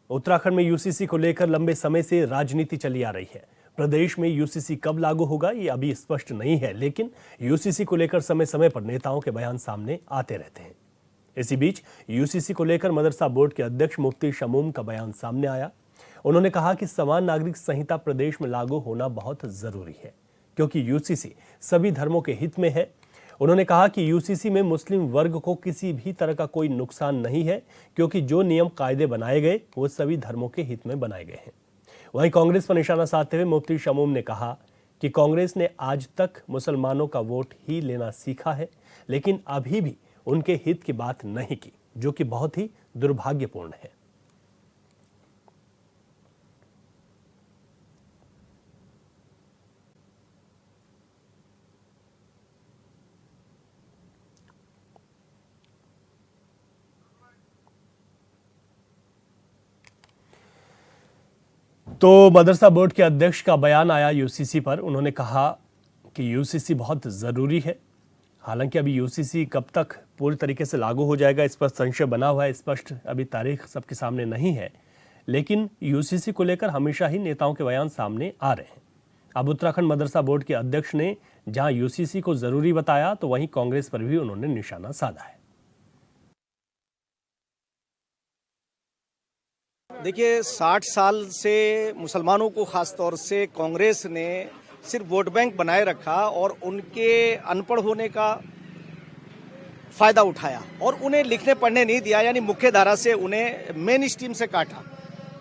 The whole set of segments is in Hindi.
उत्तराखंड में यूसीसी को लेकर लंबे समय से राजनीति चली आ रही है। प्रदेश में यूसीसी कब लागू होगा ये अभी स्पष्ट नहीं है, लेकिन यूसीसी को लेकर समय समय पर नेताओं के बयान सामने आते रहते हैं। इसी बीच यूसीसी को लेकर मदरसा बोर्ड के अध्यक्ष मुफ्ती शमूम का बयान सामने आया। उन्होंने कहा कि समान नागरिक संहिता प्रदेश में लागू होना बहुत जरूरी है, क्योंकि यूसीसी सभी धर्मों के हित में है। उन्होंने कहा कि यूसीसी में मुस्लिम वर्ग को किसी भी तरह का कोई नुकसान नहीं है, क्योंकि जो नियम कायदे बनाए गए वो सभी धर्मों के हित में बनाए गए हैं। वहीं कांग्रेस पर निशाना साधते हुए मुफ्ती शमूम ने कहा कि कांग्रेस ने आज तक मुसलमानों का वोट ही लेना सीखा है, लेकिन अभी भी उनके हित की बात नहीं की, जो कि बहुत ही दुर्भाग्यपूर्ण है। तो मदरसा बोर्ड के अध्यक्ष का बयान आया यूसीसी पर। उन्होंने कहा कि यूसीसी बहुत ज़रूरी है। हालांकि अभी यूसीसी कब तक पूरी तरीके से लागू हो जाएगा इस पर संशय बना हुआ है, स्पष्ट अभी तारीख सबके सामने नहीं है, लेकिन यूसीसी को लेकर हमेशा ही नेताओं के बयान सामने आ रहे हैं। अब उत्तराखंड मदरसा बोर्ड के अध्यक्ष ने जहां यूसीसी को ज़रूरी बताया, तो वहीं कांग्रेस पर भी उन्होंने निशाना साधा है। देखिए, 60 साल से मुसलमानों को खास तौर से कांग्रेस ने सिर्फ वोट बैंक बनाए रखा और उनके अनपढ़ होने का फायदा उठाया और उन्हें लिखने पढ़ने नहीं दिया, यानी मुख्य धारा से उन्हें मेन स्ट्रीम से काटा।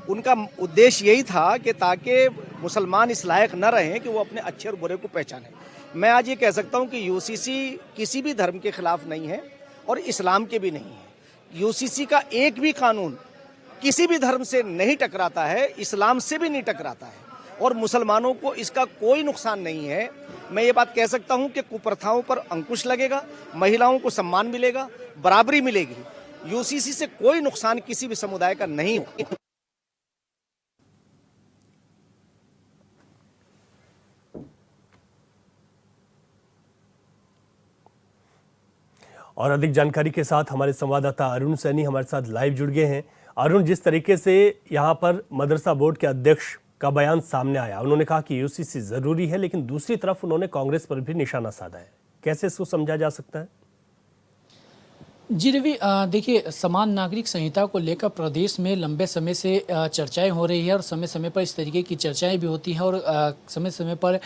उनका उद्देश्य यही था कि ताकि मुसलमान इस लायक न रहें कि वो अपने अच्छे और बुरे को पहचानें। मैं आज ये कह सकता हूँ कि यूसीसी किसी भी धर्म के खिलाफ नहीं है और इस्लाम के भी नहीं है। यूसीसी का एक भी कानून किसी भी धर्म से नहीं टकराता है, इस्लाम से भी नहीं टकराता है और मुसलमानों को इसका कोई नुकसान नहीं है। मैं ये बात कह सकता हूं कि कुप्रथाओं पर अंकुश लगेगा, महिलाओं को सम्मान मिलेगा, बराबरी मिलेगी। यूसीसी से कोई नुकसान किसी भी समुदाय का नहीं होगा। और अधिक जानकारी के साथ हमारे संवाददाता अरुण सैनी हमारे साथ लाइव जुड़ गए हैं। अरुण, जिस तरीके से यहाँ पर मदरसा बोर्ड के अध्यक्ष का बयान सामने आया, उन्होंने कहा कि यूसीसी जरूरी है, लेकिन दूसरी तरफ उन्होंने कांग्रेस पर भी निशाना साधा है। कैसे इसको समझा जा सकता है? जी रवि, देखिए, समान नागरिक संहिता को लेकर प्रदेश में लंबे समय से चर्चाएं हो रही है और समय समय पर इस तरीके की चर्चाएं भी होती हैं और समय समय पर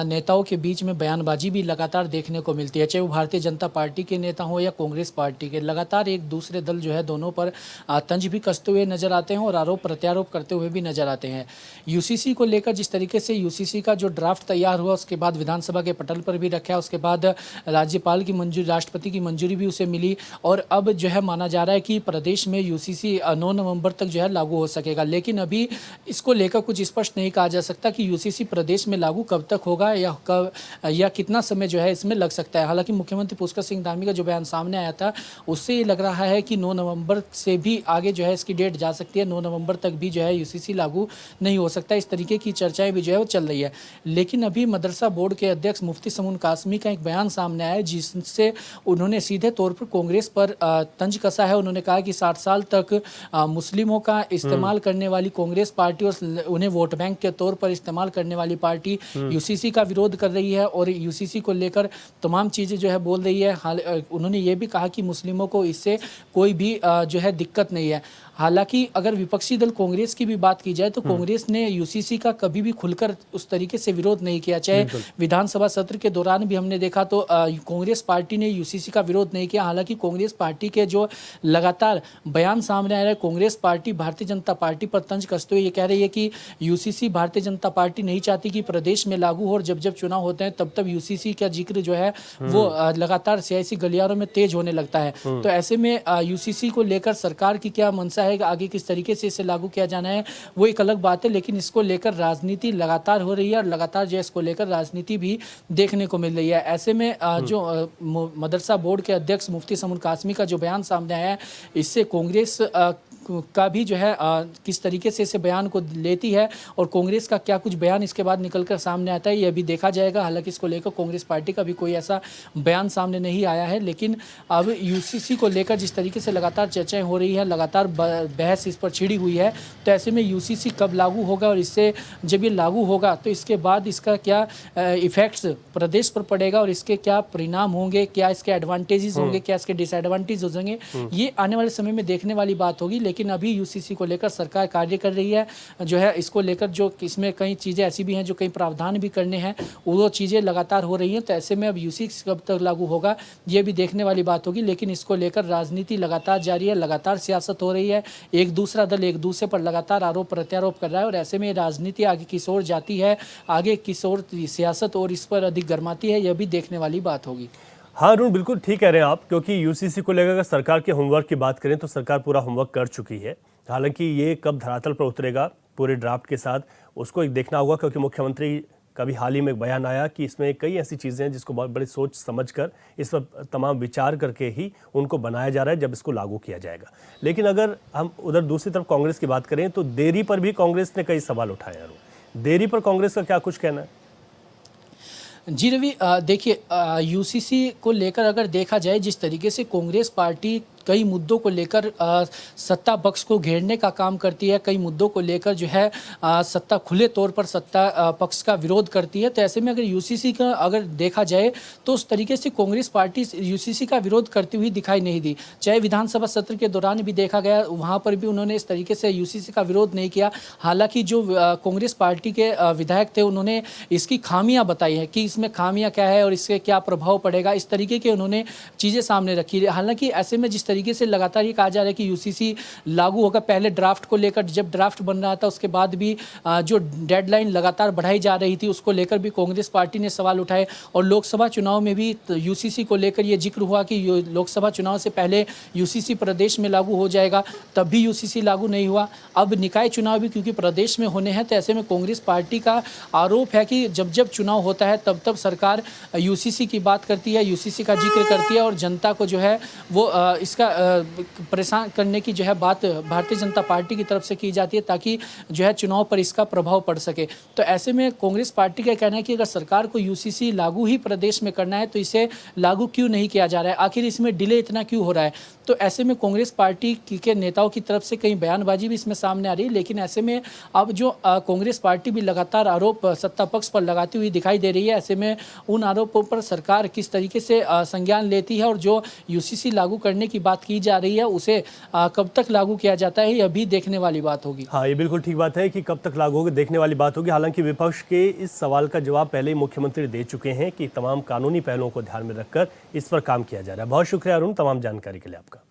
नेताओं के बीच में बयानबाजी भी लगातार देखने को मिलती है, चाहे वो भारतीय जनता पार्टी के नेता हो या कांग्रेस पार्टी के। लगातार एक दूसरे दल जो है दोनों पर तंज भी कसते हुए नजर आते हैं और आरोप प्रत्यारोप करते हुए भी नजर आते हैं। यूसीसी को लेकर जिस तरीके से यूसीसी का जो ड्राफ्ट तैयार हुआ, उसके बाद विधानसभा के पटल पर भी रखा, उसके बाद राज्यपाल की मंजूरी, राष्ट्रपति की मंजूरी भी उसे मिली और अब जो है माना जा रहा है कि प्रदेश में यूसीसी 9 नवंबर तक जो है लागू हो सकेगा। लेकिन अभी इसको लेकर कुछ स्पष्ट नहीं कहा जा सकता कि यूसीसी प्रदेश में लागू कब तक होगा या कितना समय जो है इसमें लग सकता है। हालांकि मुख्यमंत्री पुष्कर सिंह धामी का जो बयान सामने आया था, उससे ये लग रहा है कि 9 नवंबर से भी आगे जो है इसकी डेट जा सकती है। 9 नवंबर तक भी जो है यूसीसी लागू नहीं हो सकता। इस तरीके की चर्चाएं भी जो है वो चल रही है। लेकिन अभी मदरसा बोर्ड के अध्यक्ष मुफ्ती शमूम कासमी का एक बयान सामने आया, जिससे उन्होंने सीधे तौर पर कांग्रेस पर तंज कसा है। उन्होंने कहा कि 60 साल तक मुस्लिमों का इस्तेमाल करने वाली कांग्रेस पार्टी और उन्हें वोट बैंक के तौर पर इस्तेमाल करने वाली पार्टी यूसीसी का विरोध कर रही है और यूसीसी को लेकर तमाम चीज़ें जो है बोल रही है। उन्होंने ये भी कहा कि मुस्लिमों को इससे कोई भी जो है दिक्कत नहीं है। हालांकि अगर विपक्षी दल कांग्रेस की भी बात की जाए तो कांग्रेस ने यूसीसी का कभी भी खुलकर उस तरीके से विरोध नहीं किया। चाहे विधानसभा सत्र के दौरान भी हमने देखा तो कांग्रेस पार्टी ने यूसीसी का विरोध नहीं किया। हालांकि कांग्रेस पार्टी के जो लगातार बयान सामने आ रहे हैं, कांग्रेस पार्टी भारतीय जनता पार्टी पर तंज कसते हुए ये कह रही है कि यूसीसी भारतीय जनता पार्टी नहीं चाहती कि प्रदेश में लागू हो और जब जब चुनाव होते हैं तब तब यूसीसी का जिक्र जो है वो लगातार सियासी गलियारों में तेज होने लगता है। तो ऐसे में यूसीसी को लेकर सरकार की क्या मंशा है, आगे किस तरीके से इसे लागू किया जाना है, वो एक अलग बात है। लेकिन इसको लेकर राजनीति लगातार हो रही है और लगातार जो इसको लेकर राजनीति भी देखने को मिल रही है। ऐसे में जो मदरसा बोर्ड के अध्यक्ष मुफ्ती शमूम कासमी का जो बयान सामने आया है, इससे कांग्रेस का भी जो है किस तरीके से इसे बयान को लेती है और कांग्रेस का क्या कुछ बयान इसके बाद निकलकर सामने आता है, ये अभी देखा जाएगा। हालांकि इसको लेकर कांग्रेस पार्टी का भी कोई ऐसा बयान सामने नहीं आया है, लेकिन अब यूसीसी को लेकर जिस तरीके से लगातार चर्चाएं हो रही है, लगातार बहस इस पर छिड़ी हुई है, तो ऐसे में यूसीसी कब लागू होगा और इससे जब ये लागू होगा तो इसके बाद इसका क्या इफेक्ट्स प्रदेश पर पड़ेगा और इसके क्या परिणाम होंगे, क्या इसके एडवांटेजेस होंगे, क्या इसके डिसएडवांटेज होंगे, ये आने वाले समय में देखने वाली बात होगी। लेकिन अभी यूसीसी को लेकर सरकार कार्य कर रही है, जो है इसको लेकर जो इसमें कई चीज़ें ऐसी भी हैं जो कई प्रावधान भी करने हैं, वो चीज़ें लगातार हो रही हैं। तो ऐसे में अब यूसीसी कब तक लागू होगा ये भी देखने वाली बात होगी। लेकिन इसको लेकर राजनीति लगातार जारी है, लगातार सियासत हो रही है, एक दूसरा दल एक दूसरे पर लगातार आरोप प्रत्यारोप कर रहा है और ऐसे में राजनीति आगे किस ओर जाती है, आगे किस ओर सियासत और इस पर अधिक गर्माती है, यह भी देखने वाली बात होगी। हाँ अरुण, बिल्कुल ठीक कह रहे हैं आप, क्योंकि यूसीसी को लेकर अगर सरकार के होमवर्क की बात करें तो सरकार पूरा होमवर्क कर चुकी है। हालांकि ये कब धरातल पर उतरेगा पूरे ड्राफ्ट के साथ उसको एक देखना होगा, क्योंकि मुख्यमंत्री का भी हाल ही में एक बयान आया कि इसमें कई ऐसी चीज़ें हैं जिसको बहुत बड़ी सोच समझकर इस पर तमाम विचार करके ही उनको बनाया जा रहा है जब इसको लागू किया जाएगा। लेकिन अगर हम उधर दूसरी तरफ कांग्रेस की बात करें तो देरी पर भी कांग्रेस ने कई सवाल उठाए हैं। देरी पर कांग्रेस का क्या कुछ कहना है? जी रवि, देखिए यूसीसी को लेकर अगर देखा जाए जिस तरीके से कांग्रेस पार्टी कई मुद्दों को लेकर सत्ता पक्ष को घेरने का काम करती है, कई मुद्दों को लेकर जो है सत्ता खुले तौर पर सत्ता पक्ष का विरोध करती है। तो ऐसे में अगर यूसीसी का अगर देखा जाए तो उस तरीके से कांग्रेस पार्टी यूसीसी का विरोध करती हुई दिखाई नहीं दी। चाहे विधानसभा सत्र के दौरान भी देखा गया, वहाँ पर भी उन्होंने इस तरीके से यूसीसी का विरोध नहीं किया। हालांकि जो कांग्रेस पार्टी के विधायक थे उन्होंने इसकी खामियां बताई हैं कि इसमें खामियां क्या है और इससे क्या प्रभाव पड़ेगा, इस तरीके के उन्होंने चीज़ें सामने रखी। हालांकि ऐसे में जिस तरीके से लगातार ये कहा जा रहा है कि यूसीसी लागू होगा, पहले ड्राफ्ट को लेकर जब ड्राफ्ट बन रहा था उसके बाद भी जो डेडलाइन लगातार बढ़ाई जा रही थी उसको लेकर भी कांग्रेस पार्टी ने सवाल उठाए और लोकसभा चुनाव में भी यूसीसी को लेकर ये जिक्र हुआ कि लोकसभा चुनाव से पहले यूसीसी प्रदेश में लागू हो जाएगा, तब भी यूसीसी लागू नहीं हुआ। अब निकाय चुनाव भी क्योंकि प्रदेश में होने हैं, तो ऐसे में कांग्रेस पार्टी का आरोप है कि जब जब चुनाव होता है तब तब सरकार यूसीसी की बात करती है, यूसीसी का जिक्र करती है और जनता को जो है वो इसका परेशान करने की जो है बात भारतीय जनता पार्टी की तरफ से की जाती है ताकि जो है चुनाव पर इसका प्रभाव पड़ सके। तो ऐसे में कांग्रेस पार्टी का कहना है कि अगर सरकार को यूसीसी लागू ही प्रदेश में करना है तो इसे लागू क्यों नहीं किया जा रहा है, आखिर इसमें डिले इतना क्यों हो रहा है। तो ऐसे में कांग्रेस पार्टी के नेताओं की तरफ से कई बयानबाजी भी इसमें सामने आ रही है। लेकिन ऐसे में अब जो कांग्रेस पार्टी भी लगातार आरोप सत्ता पक्ष पर लगाती हुई दिखाई दे रही है, ऐसे में उन आरोपों पर सरकार किस तरीके से संज्ञान लेती है और जो यूसीसी लागू करने की बात की जा रही है उसे कब तक लागू किया जाता है, यह भी देखने वाली बात होगी। हाँ, ये बिल्कुल ठीक बात है कि कब तक लागू होगा देखने वाली बात होगी। हालांकि विपक्ष के इस सवाल का जवाब पहले ही मुख्यमंत्री दे चुके हैं कि तमाम कानूनी पहलुओं को ध्यान में रखकर इस पर काम किया जा रहा है। बहुत शुक्रिया अरुण, तमाम जानकारी के लिए आपका।